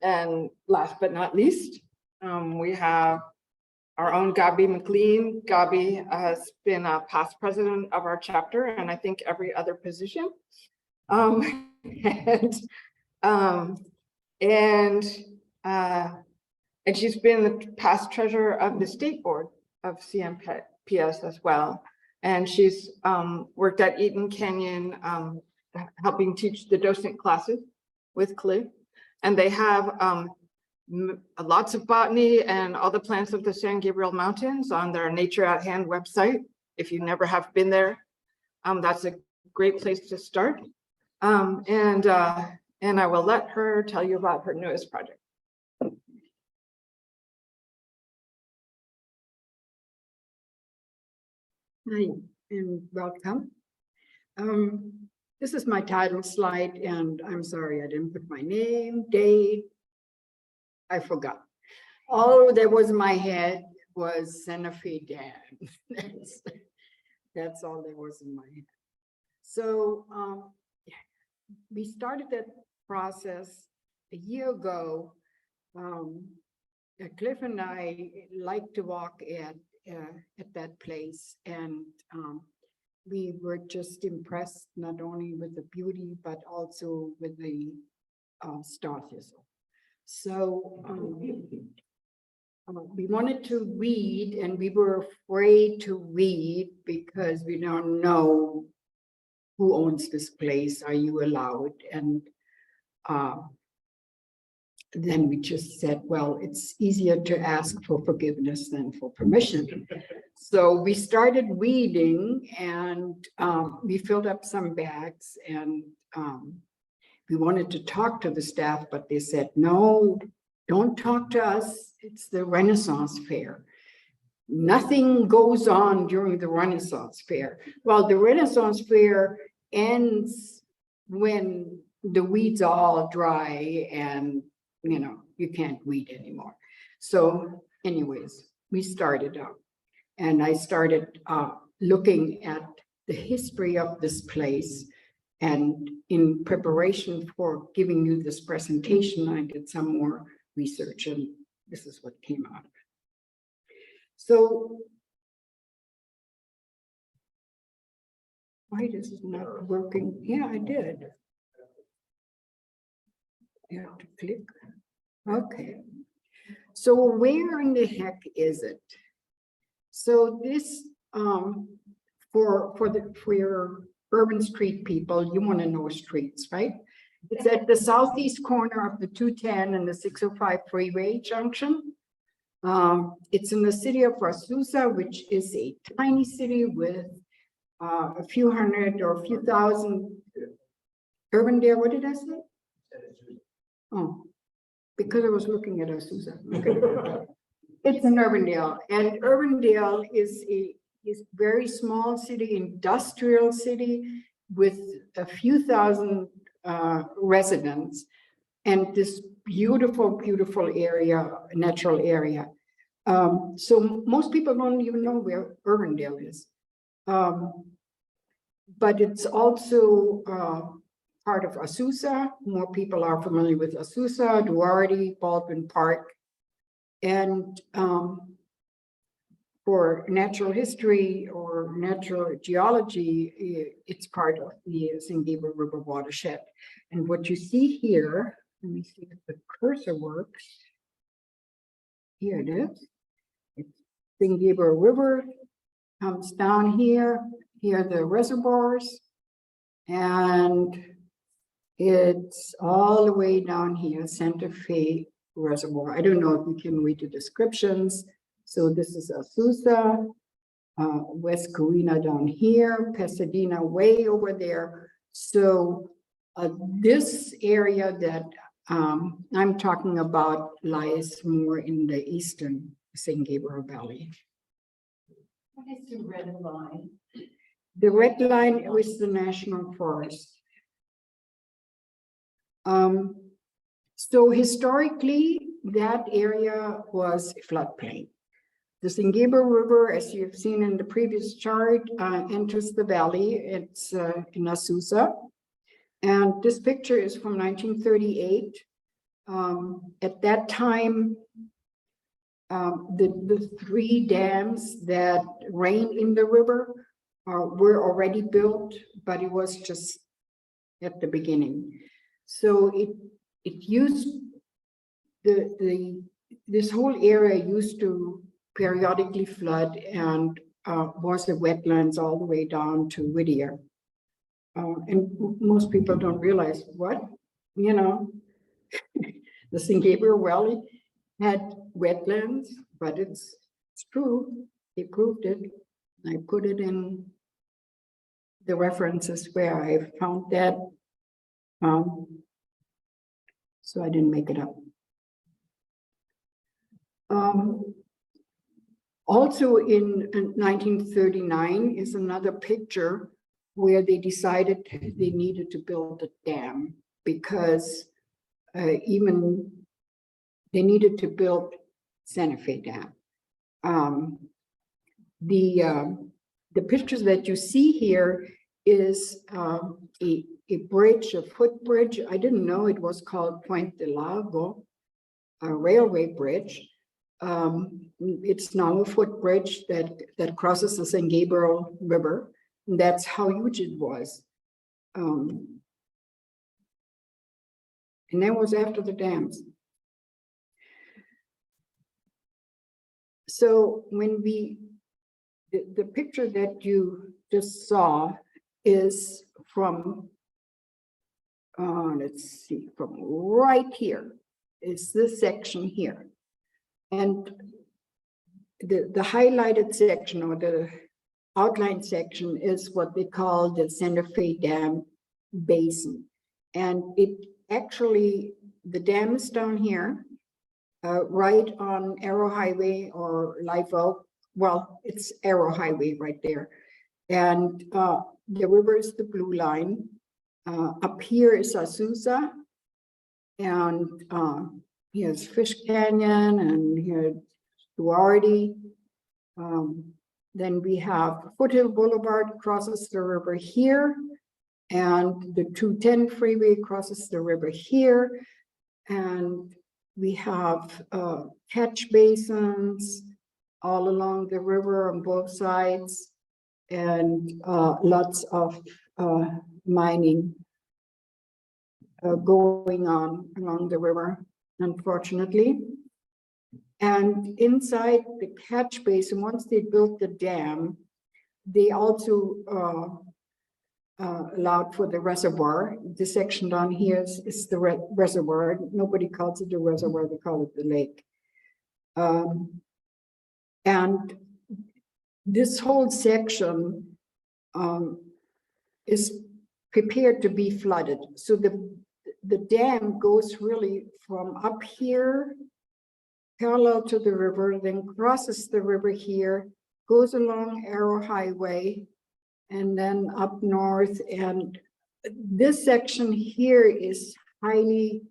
And last but not least, we have our own Gabi McLean. Gabi has been a past president of our chapter, and I think every other position. And she's been the past treasurer of the state board of CNPS as well. And she's worked at Eaton Canyon, helping teach the docent classes with Cliff. And they have lots of botany and all the plants of the San Gabriel Mountains on their Nature at Hand website. If you never have been there, that's a great place to start. And I will let her tell you about her newest project. Hi, and welcome. This is my title slide, and I'm sorry I didn't put my name, date. I forgot. All that was in my head was Santa Fe Dam. That's all that was in my head. So we started that process a year ago. Cliff and I like to walk at that place, and we were just impressed not only with the beauty but also with the star thistle. So we wanted to weed, and we were afraid to weed because we don't know who owns this place. Are you allowed? And then we just said, well, it's easier to ask for forgiveness than for permission. So we started weeding, and we filled up some bags, and we wanted to talk to the staff, but they said, no, don't talk to us. It's the Renaissance Fair. Nothing goes on during the Renaissance Fair. Well, the Renaissance Fair ends when the weeds are all dry and you can't weed anymore. So anyways, we started out, and I started looking at the history of this place. And in preparation for giving you this presentation, I did some more research, and this is what came out of it. So why this is not working? Yeah, I did. You have to click. Okay. So where in the heck is it? So this for your urban street people, you want to know streets, right? It's at the southeast corner of the 210 and the 605 freeway junction. It's in the city of Azusa, which is a tiny city with a few hundred or a few thousand. Irwindale, what did I say? Oh, because I was looking at Azusa. Okay. It's in Irwindale, and Irwindale is a very small city, industrial city with a few thousand residents, and this beautiful, beautiful area, natural area. So most people don't even know where Irwindale is, but it's also part of Azusa. More people are familiar with Azusa, Duarte, Baldwin Park, and for natural history or natural geology, it's part of the San Gabriel River watershed. And what you see here, let me see if the cursor works. Here it is. It's San Gabriel River, comes down here. Here are the reservoirs, and it's all the way down here, Santa Fe Reservoir. I don't know if you can read the descriptions. So this is Azusa, West Corina down here, Pasadena way over there. So this area that I'm talking about lies more in the eastern San Gabriel Valley. What is the red line? The red line is the National Forest. So historically, that area was a floodplain. The San Gabriel River, as you've seen in the previous chart, enters the valley. It's in Azusa. And this picture is from 1938. At that time, the three dams that ran in the river were already built, but it was just at the beginning. So it used this whole area used to periodically flood and was a wetlands all the way down to Whittier. And most people don't realize what, you know, the St. Gabriel Valley had wetlands, but it's true. They proved it. I put it in the references where I found that. So I didn't make it up. Also in 1939 is another picture where they decided they needed to build a dam because even they needed to build Santa Fe Dam. The pictures that you see here is a bridge, a footbridge. I didn't know it was called Puente del Lago, a railway bridge. It's now a footbridge that crosses the San Gabriel River. And that's how huge it was. And that was after the dams. So when the picture that you just saw is from, let's see, from right here, is this section here. And the highlighted section or the outline section is what they call the Santa Fe Dam Basin. And it actually, the dam is down here, right on Arrow Highway or Live Oak. Well, it's Arrow Highway right there. And the river is the blue line. Up here is Azusa. And here's Fish Canyon and here's Duarte. Then we have Foothill Boulevard crosses the river here. And the 210 freeway crosses the river here. And we have catch basins all along the river on both sides, and lots of mining going on along the river, unfortunately. And inside the catch basin, once they built the dam, they also allowed for the reservoir. This section down here is the reservoir. Nobody calls it the reservoir, they call it the lake. And this whole section is prepared to be flooded. So the dam goes really from up here, parallel to the river, then crosses the river here, goes along Arrow Highway, and then up north. And this section here is highly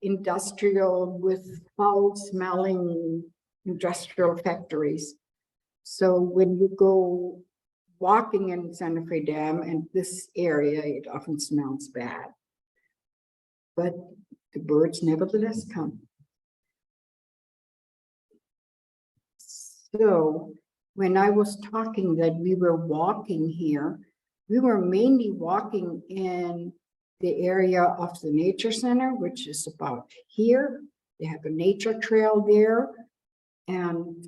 industrial with foul smelling industrial factories. So when you go walking in Santa Fe Dam and this area, it often smells bad. But the birds nevertheless come. So when I was talking that we were walking here, we were mainly walking in the area of the nature center, which is about here. They have a nature trail there, and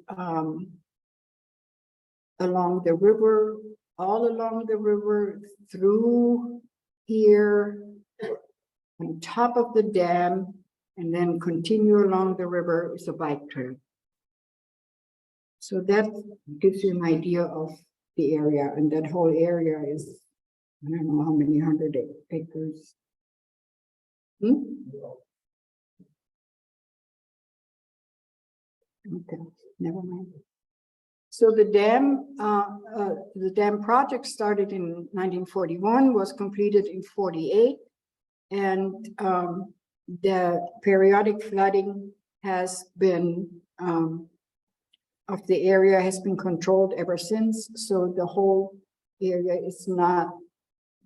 along the river, all along the river, through here, on top of the dam, and then continue along the river is a bike trail. So that gives you an idea of the area, and that whole area is, I don't know how many hundred acres. Okay, never mind. So the dam project started in 1941, was completed in 48, and the periodic flooding has been of the area has been controlled ever since. So the whole area is not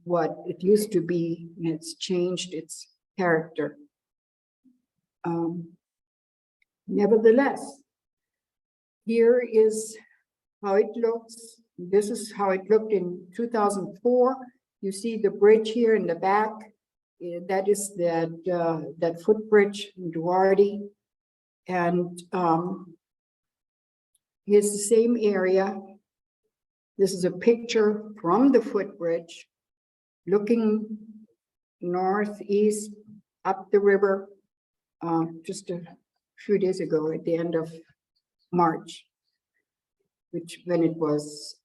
what it used to be, and it's changed its character. Nevertheless, here is how it looks. This is how it looked in 2004. You see the bridge here in the back. That is that footbridge in Duarte. And here's the same area. This is a picture from the footbridge looking northeast up the river just a few days ago at the end of March, which when it was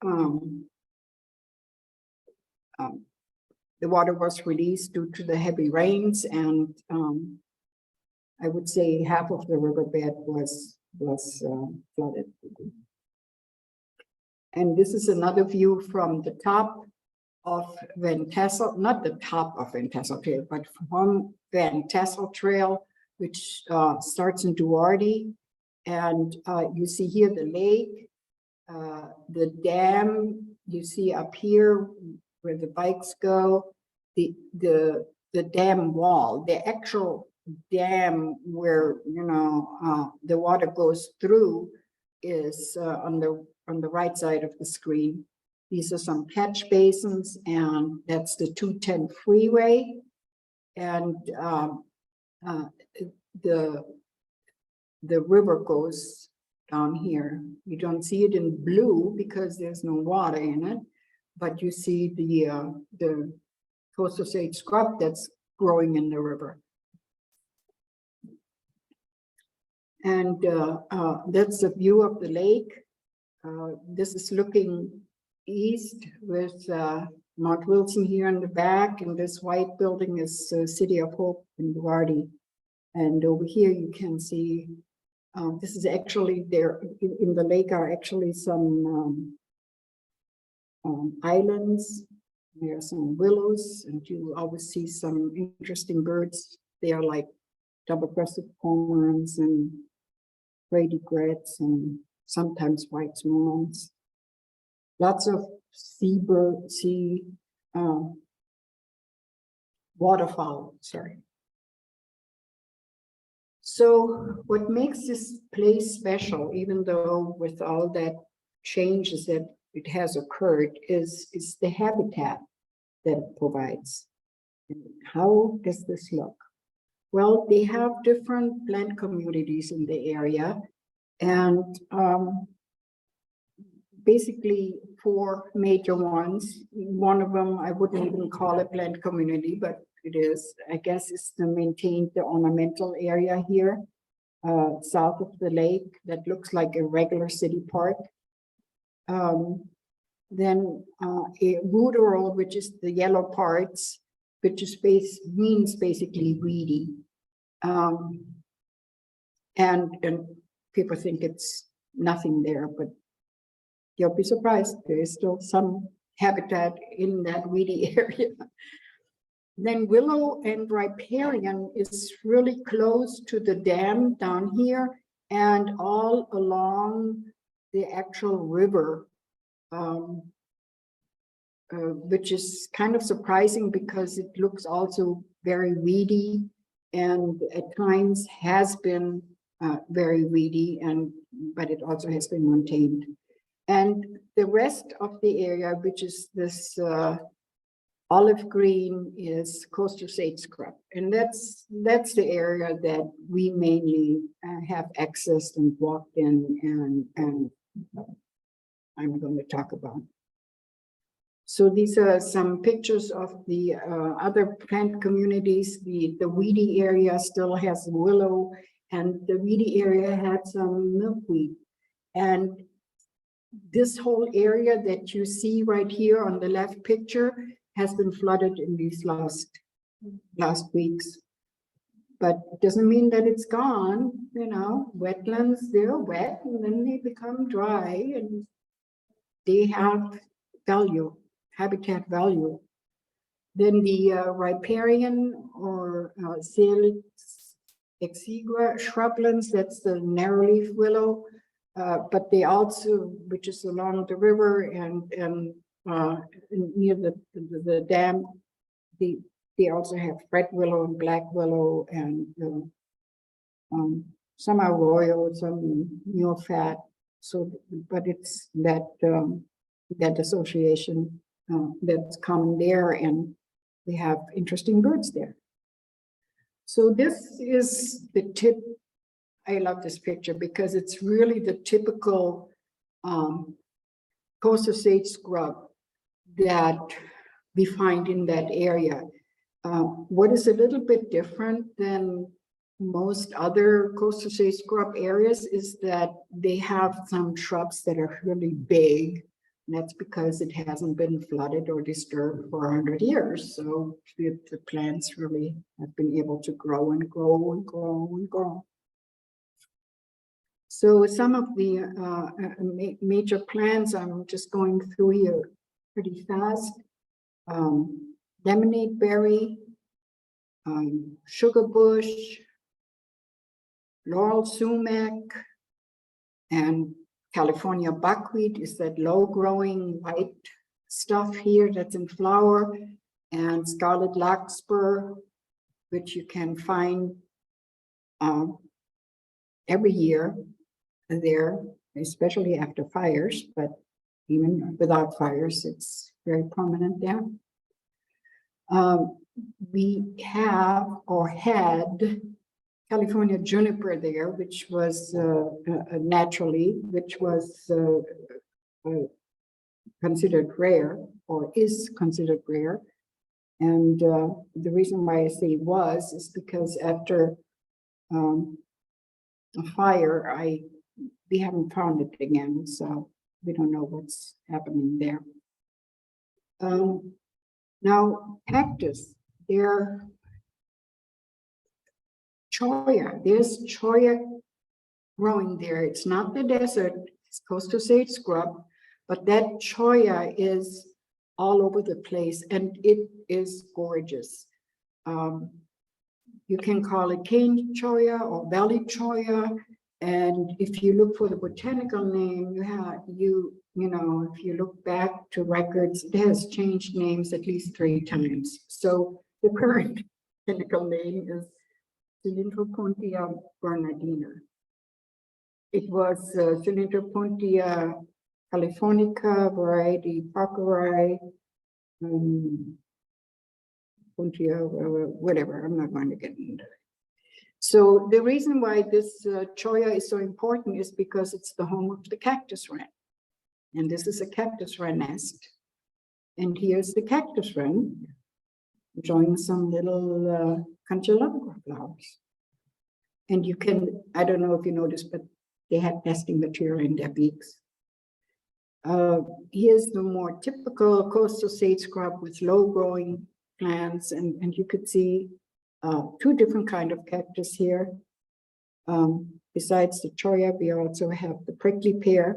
the water was released due to the heavy rains, and I would say half of the riverbed was flooded. And this is another view from the top of Van Tassel, not the top of Van Tassel Trail, but from Van Tassel Trail, which starts in Duarte. And you see here the lake, the dam, you see up here where the bikes go, the dam wall, the actual dam where, you know, the water goes through is on the right side of the screen. These are some catch basins, and that's the 210 freeway. And the river goes down here. You don't see it in blue because there's no water in it, but you see the coastal sage scrub that's growing in the river. And that's a view of the lake. This is looking east with Mount Wilson here in the back, and this white building is City of Hope in Duarte. And over here you can see, this is actually there in the lake are actually some islands. There are some willows, and you always see some interesting birds. They are like double-breasted cormorants and gray egrets and sometimes white swans. Lots of waterfowl, sorry. So what makes this place special, even though with all that changes that it has occurred, is the habitat that it provides. And how does this look? Well, they have different plant communities in the area, and basically 4 major ones. One of them, I wouldn't even call a plant community, but it is, I guess, is to maintain the ornamental area here, south of the lake, that looks like a regular city park. Then a ruderal, which is the yellow parts, which is means basically weedy. And people think it's nothing there, but you'll be surprised. There is still some habitat in that weedy area. Then willow and riparian is really close to the dam down here and all along the actual river, which is kind of surprising because it looks also very weedy and at times has been very weedy, but it also has been maintained. And the rest of the area, which is this olive green, is coastal sage scrub. And that's the area that we mainly have accessed and walked in, and I'm going to talk about. So these are some pictures of the other plant communities. The weedy area still has willow, and the weedy area had some milkweed. And this whole area that you see right here on the left picture has been flooded in these last weeks. But it doesn't mean that it's gone. You know, wetlands, they're wet and then they become dry and they have value, habitat value. Then the riparian or Salix exigua shrublands, that's the narrowleaf willow. But they also, which is along the river and near the dam, they also have red willow and black willow and Some are royal, some mule fat. So, but it's that that association that's common there, and we have interesting birds there. So this is the tip. I love this picture because it's really the typical coastal sage scrub that we find in that area. What is a little bit different than most other coastal sage scrub areas is that they have some shrubs that are really big. And that's because it hasn't been flooded or disturbed for 100 years. So the plants really have been able to grow and grow and grow and grow. So some of the major plants I'm just going through here pretty fast. Lemonade berry, sugar bush, laurel sumac, and California buckwheat is that low-growing white stuff here that's in flower, and scarlet larkspur, which you can find every year there, especially after fires, but even without fires, it's very prominent there. We have or had California juniper there, which was naturally, which was considered rare or is considered rare. And the reason why I say was is because after a fire, we haven't found it again, so we don't know what's happening there. Now, cactus, they're choya. There's choya growing there. It's not the desert, it's coastal sage scrub, but that choya is all over the place and it is gorgeous. You can call it cane choya or valley choya. And if you look for the botanical name, you know, if you look back to records, it has changed names at least 3 times. So the current botanical name is Cylindropontia bernardina. It was Cylindropontia californica variety Parkeri, whatever. I'm not going to get into it. So the reason why this choya is so important is because it's the home of the cactus wren. And this is a cactus wren nest. And here's the cactus wren enjoying some little candelabra flowers. And you can, I don't know if you noticed, but they had nesting material in their beaks. Here's the more typical coastal sage scrub with low-growing plants, and you could see 2 different kinds of cactus here. Besides the choya, we also have the prickly pear.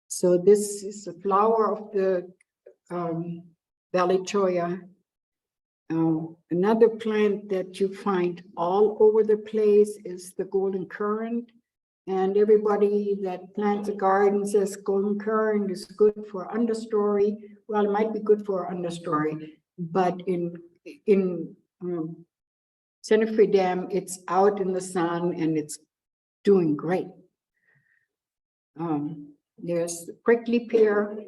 So this is the flower of the valley choya. Another plant that you find all over the place is the golden currant. And everybody that plants a garden says golden currant is good for understory. Well, it might be good for understory, but in Santa Fe Dam, it's out in the sun and it's doing great. There's the prickly pear,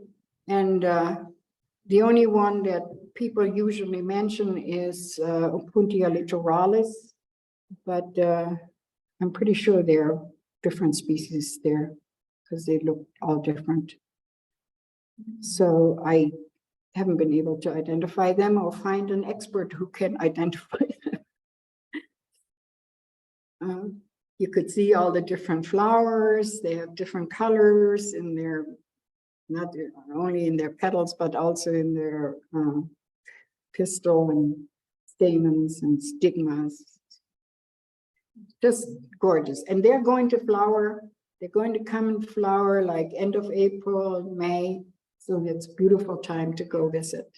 and the only one that people usually mention is Opuntia littoralis, but I'm pretty sure there are different species there because they look all different. So I haven't been able to identify them or find an expert who can identify them. You could see all the different flowers. They have different colors in their, not only in their petals, but also in their pistil and stamens and stigmas. Just gorgeous. And they're going to flower. They're going to come in flower like end of April, May. So it's a beautiful time to go visit.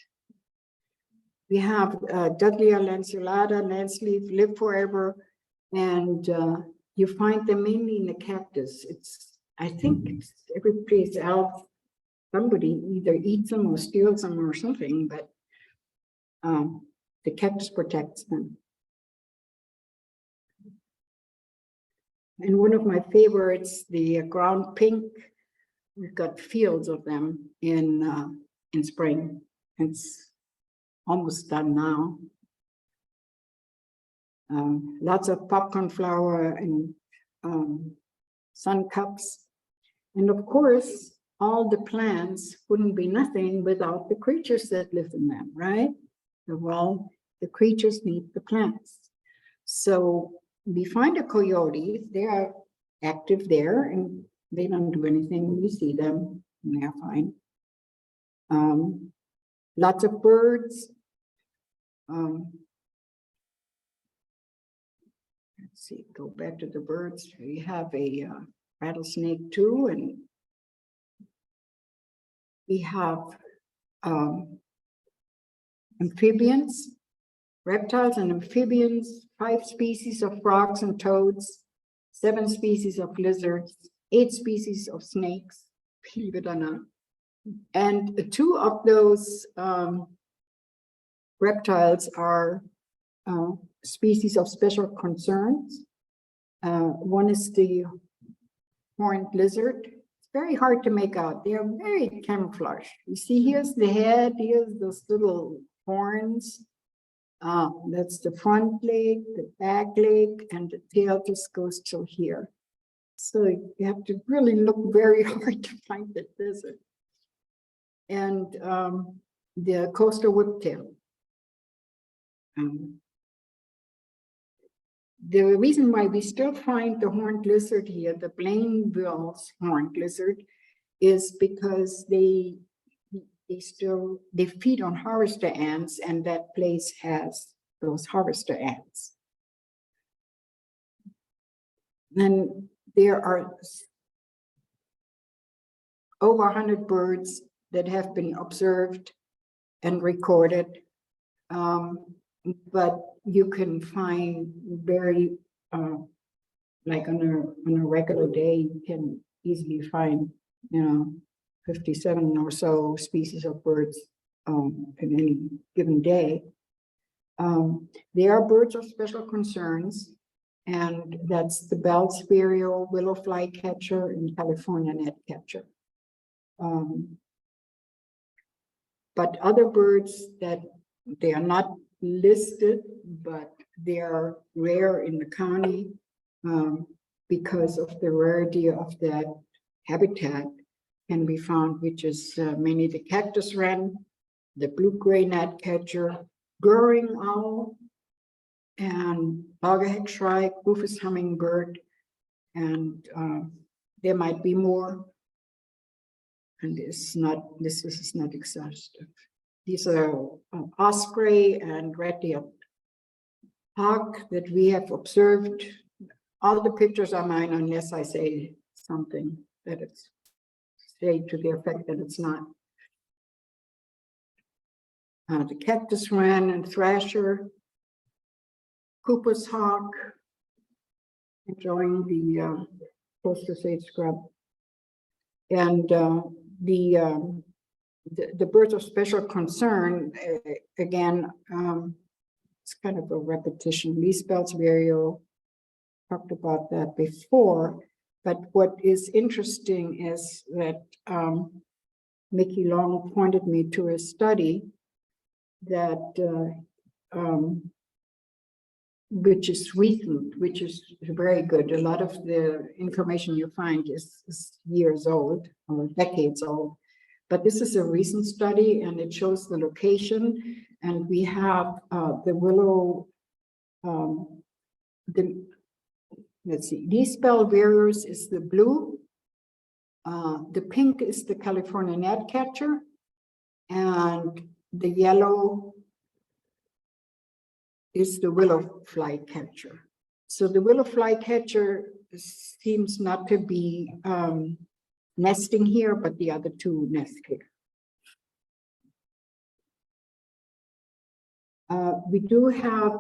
We have Dudleya lanceolata, lanceleaf, live forever. And you find them mainly in the cactus. I think it's every place else, somebody either eats them or steals them or something, but the cactus protects them. And one of my favorites, the ground pink. We've got fields of them in spring. It's almost done now. Lots of popcorn flower and sun cups. And of course, all the plants wouldn't be nothing without the creatures that live in them, right? Well, the creatures need the plants. So we find the coyotes, they are active there and they don't do anything. We see them and they're fine. Lots of birds. Let's see, go back to the birds. We have a rattlesnake too, and we have amphibians, reptiles and amphibians, 5 species of frogs and toads, 7 species of lizards, 8 species of snakes, believe it or not. And 2 of those reptiles are species of special concerns. One is the horned lizard. It's very hard to make out. They are very camouflaged. You see, here's the head, here's those little horns. That's the front leg, the back leg, and the tail just goes till here. So you have to really look very hard to find the lizard. And the coastal whiptail. The reason why we still find the horned lizard here, the Blainville's horned lizard, is because they feed on harvester ants, and that place has those harvester ants. Then there are over 100 birds that have been observed and recorded. But you can find very, like on a regular day, you can easily find, 57 or so species of birds in any given day. There are birds of special concerns, and that's the Bell's vireo, willow flycatcher, and California netcatcher. But other birds that they are not listed, but they are rare in the county because of the rarity of that habitat can be found, which is mainly the cactus wren, the blue-gray gnatcatcher, Goring owl, and loggerhead shrike, rufous hummingbird, and there might be more. And this is not exhaustive. These are osprey and red-tailed hawk that we have observed. All the pictures are mine unless I say something that it's say to the effect that it's not. The cactus wren and thrasher, Cooper's hawk, enjoying the coastal sage scrub, and the birds of special concern, again, it's kind of a repetition. Bell's vireo, talked about that before, but what is interesting is that Mickey Long pointed me to a study that which is recent, which is very good. A lot of the information you find is years old or decades old. But this is a recent study, and it shows the location. And we have the willow, let's see, Bell's vireo is the blue. The pink is the California gnatcatcher, and the yellow is the willow flycatcher. So the willow flycatcher seems not to be nesting here, but the other 2 nest here. We do have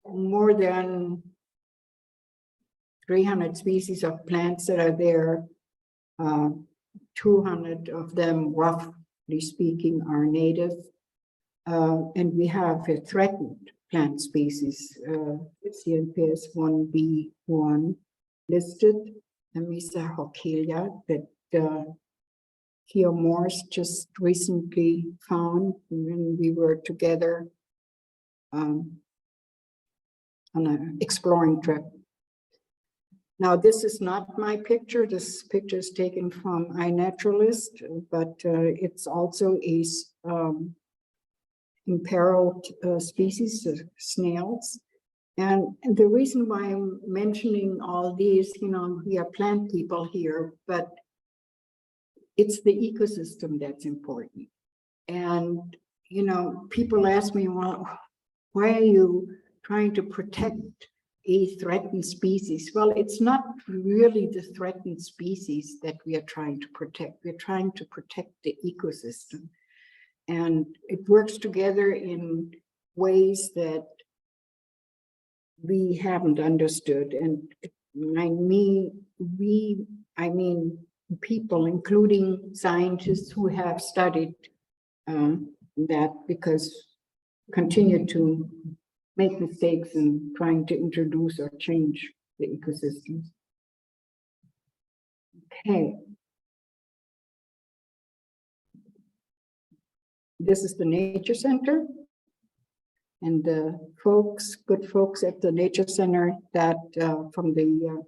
more than 300 species of plants that are there. 200 of them, roughly speaking, are native. And we have a threatened plant species, CNPS 1B1, listed. And Misa Hokelia that Kia Morse just recently found when we were together on an exploring trip. Now, this is not my picture. This picture is taken from iNaturalist, but it's also a imperiled species of snails. And the reason why I'm mentioning all these, you know, we are plant people here, but it's the ecosystem that's important. And, you know, people ask me, well, why are you trying to protect a threatened species? Well, it's not really the threatened species that we are trying to protect. We're trying to protect the ecosystem. And it works together in ways that we haven't understood. And I mean people, including scientists who have studied that, because continue to make mistakes in trying to introduce or change the ecosystems. Okay. This is the Nature Center. And the good folks at the Nature Center that from the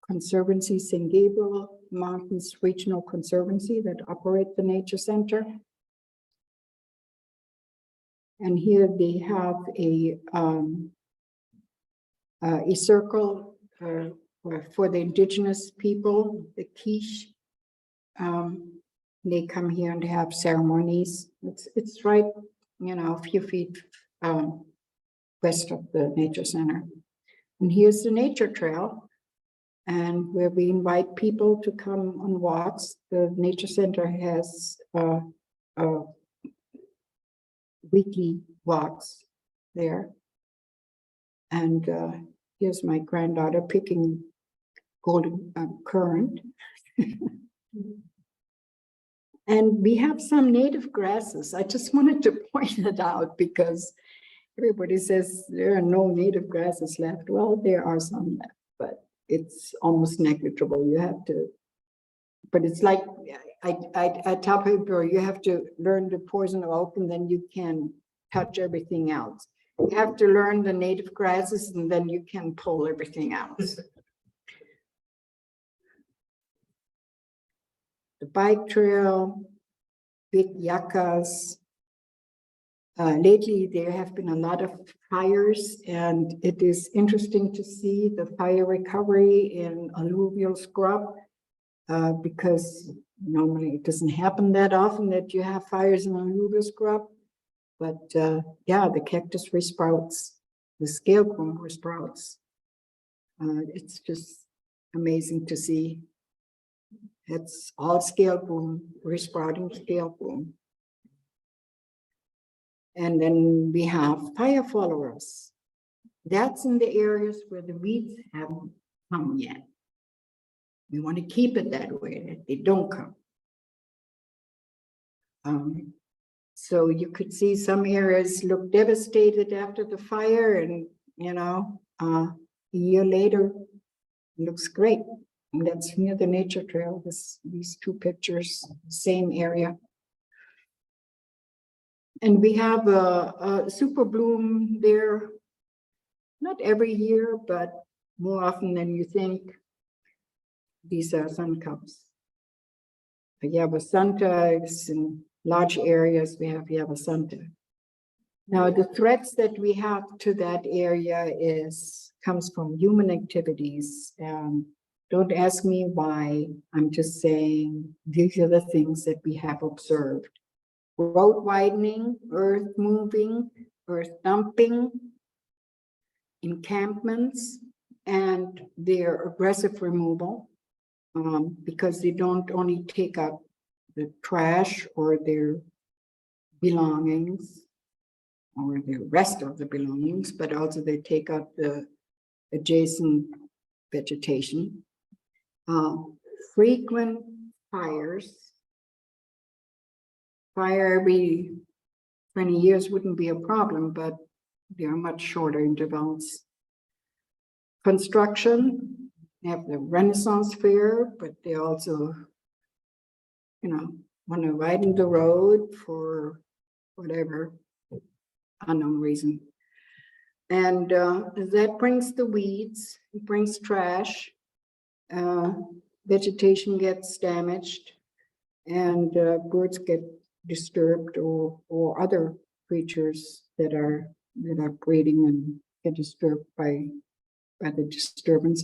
Conservancy, St. Gabriel Mountains Regional Conservancy that operate the Nature Center. And here they have a circle for the indigenous people, the Quiche. They come here and have ceremonies. It's right, you know, a few feet west of the Nature Center. And here's the nature trail, and where we invite people to come on walks. The Nature Center has weekly walks there. And here's my granddaughter picking golden currant. And we have some native grasses. I just wanted to point it out because everybody says there are no native grasses left. Well, there are some left, but it's almost negligible. You have to, but it's like, I tell people, you have to learn the poison oak and then you can touch everything else. You have to learn the native grasses and then you can pull everything else. The bike trail, big yuccas. Lately, there have been a lot of fires, and it is interesting to see the fire recovery in alluvial scrub, because normally it doesn't happen that often that you have fires in alluvial scrub. But yeah, the cactus resprouts, the scale broom resprouts. It's just amazing to see. It's all scale broom, resprouting scale broom. And then we have fire followers. That's in the areas where the weeds haven't come yet. We want to keep it that way, that they don't come. So you could see some areas look devastated after the fire, and you know, a year later, it looks great. And that's near the nature trail. These two pictures, same area. And we have a super bloom there, not every year, but more often than you think. These are sun cups. Yabasanta is in large areas. We have Yabasanta. Now, the threats that we have to that area comes from human activities. Don't ask me why. I'm just saying these are the things that we have observed. Road widening, earth moving, earth dumping, encampments, and their aggressive removal, because they don't only take up the trash or their belongings or the rest of the belongings, but also they take up the adjacent vegetation. Frequent fires. Fire every 20 years wouldn't be a problem, but they are much shorter intervals. Construction, have the Renaissance Fair, but they also, want to widen the road for whatever unknown reason. And that brings the weeds, it brings trash, vegetation gets damaged, and birds get disturbed, or other creatures that are breeding and get disturbed by the disturbance.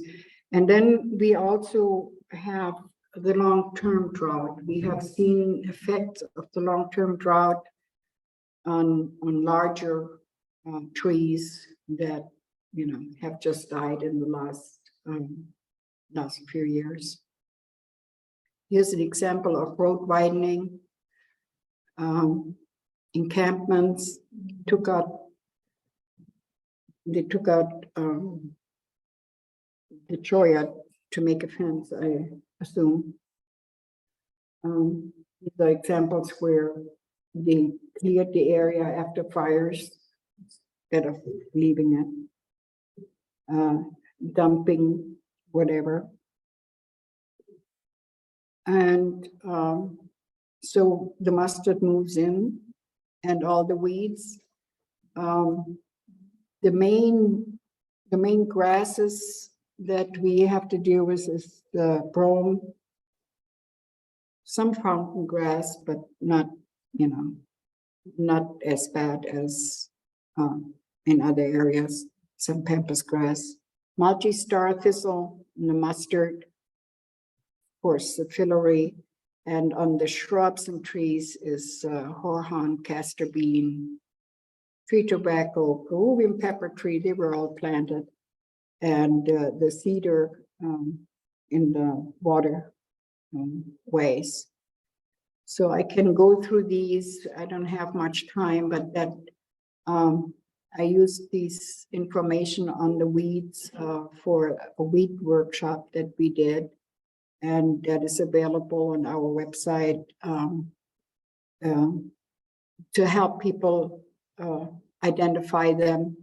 And then we also have the long-term drought. We have seen effects of the long-term drought on larger trees that have just died in the last few years. Here's an example of road widening. Encampments they took out the cholla to make a fence, I assume. These are examples where they cleared the area after fires instead of leaving it, dumping whatever. And so the mustard moves in, and all the weeds. The main grasses that we have to deal with is the brome, some fountain grass, but not as bad as in other areas. Some pampas grass, multi-star thistle, and the mustard, of course, the filiary, and on the shrubs and trees is horehound, castor bean, tree tobacco, Peruvian pepper tree. They were all planted, and the cedar in the water ways. So I can go through these. I don't have much time, but that I used this information on the weeds for a weed workshop that we did, and that is available on our website to help people identify them.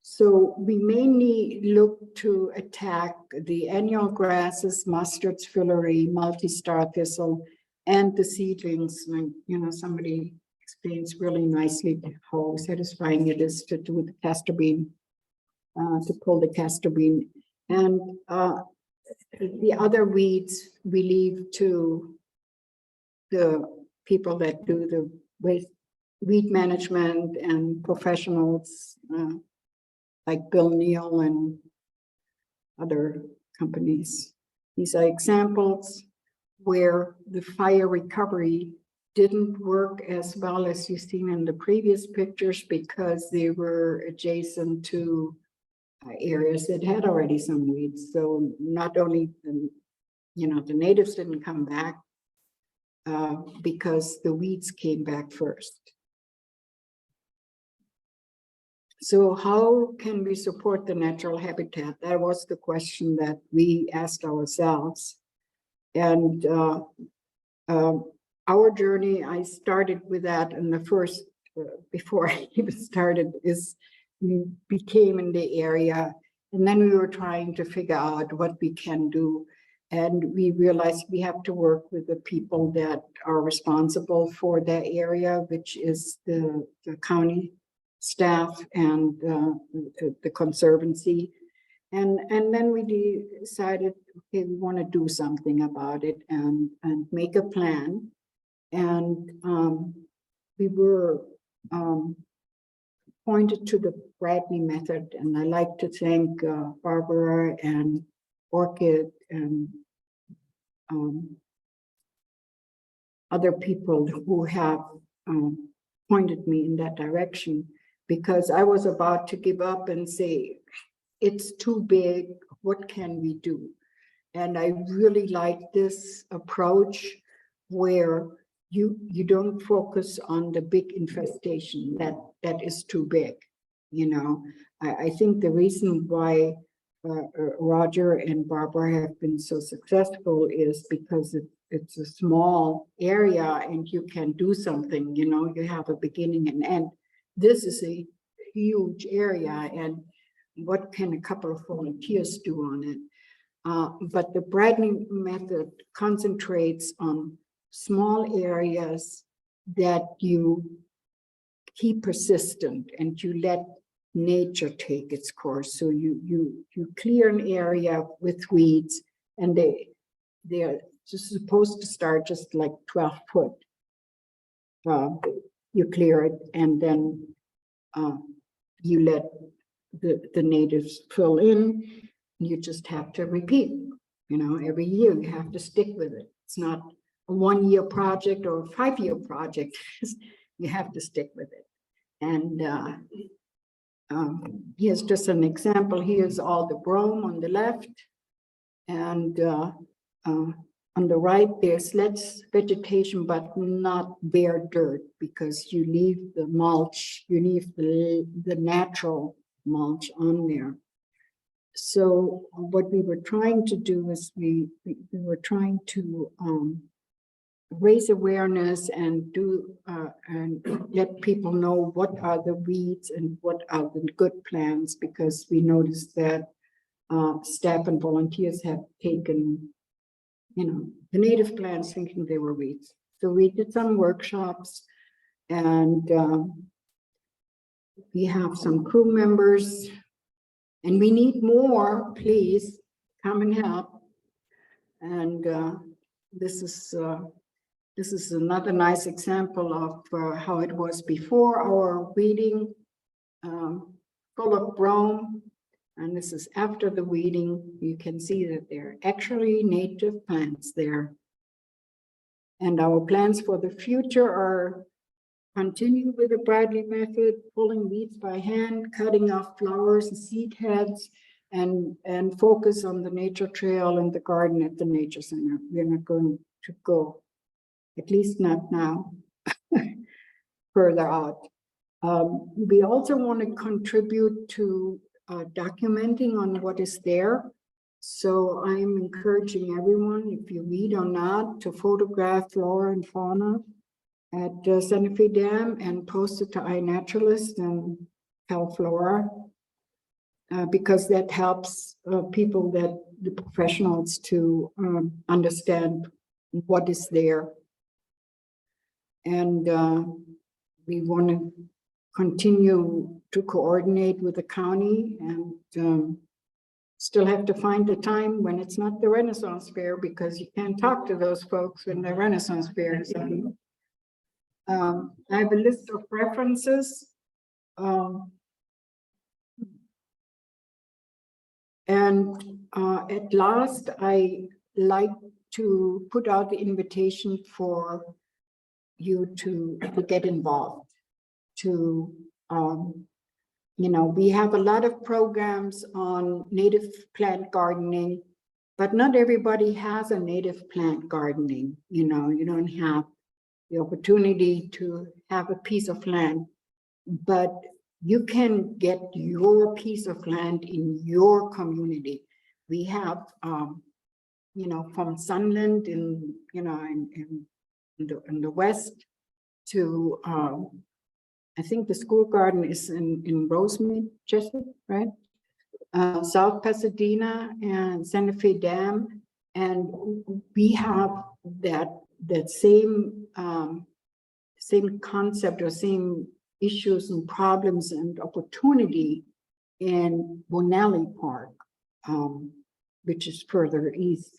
So we mainly look to attack the annual grasses, mustards, filiary, multi-star thistle, and the seedlings. Somebody explains really nicely how satisfying it is to do the castor bean, to pull the castor bean. And the other weeds we leave to the people that do the weed management and professionals, like Bill Neal and other companies. These are examples where the fire recovery didn't work as well as you've seen in the previous pictures, because they were adjacent to areas that had already some weeds. So not only the natives didn't come back because the weeds came back first. So how can we support the natural habitat? That was the question that we asked ourselves. And our journey, I started with that in the first, before I even started, is we became in the area, and then we were trying to figure out what we can do. And we realized we have to work with the people that are responsible for that area, which is the county staff and the conservancy. And then we decided, okay, we want to do something about it and make a plan. And we were pointed to the Bradley method. And I like to thank Barbara and Orchid and other people who have pointed me in that direction, because I was about to give up and say, it's too big, what can we do? And I really like this approach where you don't focus on the big infestation that is too big. I think the reason why Roger and Barbara have been so successful is because it's a small area and you can do something, you have a beginning and end. This is a huge area, and what can a couple of volunteers do on it? But the Bradley method concentrates on small areas that you keep persistent and you let nature take its course. So you clear an area with weeds, and they're just supposed to start just like 12 foot. You clear it, and then you let the natives fill in. You just have to repeat, every year you have to stick with it. It's not a 1-year project or a 5-year project. You have to stick with it. And here's just an example. Here's all the brome on the left, and on the right there's less vegetation, but not bare dirt, because you leave the mulch, you leave the natural mulch on there. So what we were trying to do is we were trying to raise awareness and and let people know what are the weeds and what are the good plants, because we noticed that staff and volunteers have taken, the native plants thinking they were weeds. So we did some workshops, and we have some crew members, and we need more. Please come and help. And this is another nice example of how it was before our weeding, full of brome. And this is after the weeding. You can see that they're actually native plants there. And our plans for the future are continue with the Bradley method, pulling weeds by hand, cutting off flowers and seed heads, and focus on the nature trail and the garden at the nature center. We're not going to go, at least not now, further out. We also want to contribute to documenting on what is there. So I'm encouraging everyone, if you read or not, to photograph flora and fauna at Santa Fe Dam and post it to iNaturalist and CalFlora, because that helps people, the professionals, to understand what is there. And we want to continue to coordinate with the county, and still have to find the time when it's not the Renaissance Fair, because you can't talk to those folks when the Renaissance Fair is on. I have a list of references. And at last, I like to put out the invitation for you to get involved. We have a lot of programs on native plant gardening, but not everybody has a native plant gardening. You don't have the opportunity to have a piece of land, but you can get your piece of land in your community. We have, from Sunland in the west to, I think the school garden is in Rosemead, Jessup, right? South Pasadena and Santa Fe Dam, and we have that same concept or same issues and problems and opportunity in Bonelli Park, which is further east.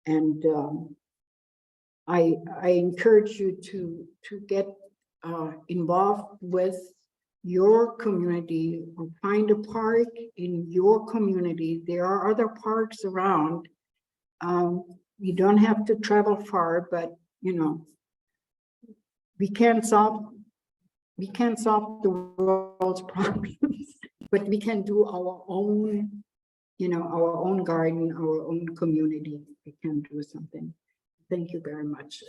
And I encourage you to get involved with your community, or find a park in your community. There are other parks around. You don't have to travel far, but we can't solve the world's problems, but we can do our own, our own garden, our own community. We can do something. Thank you very much.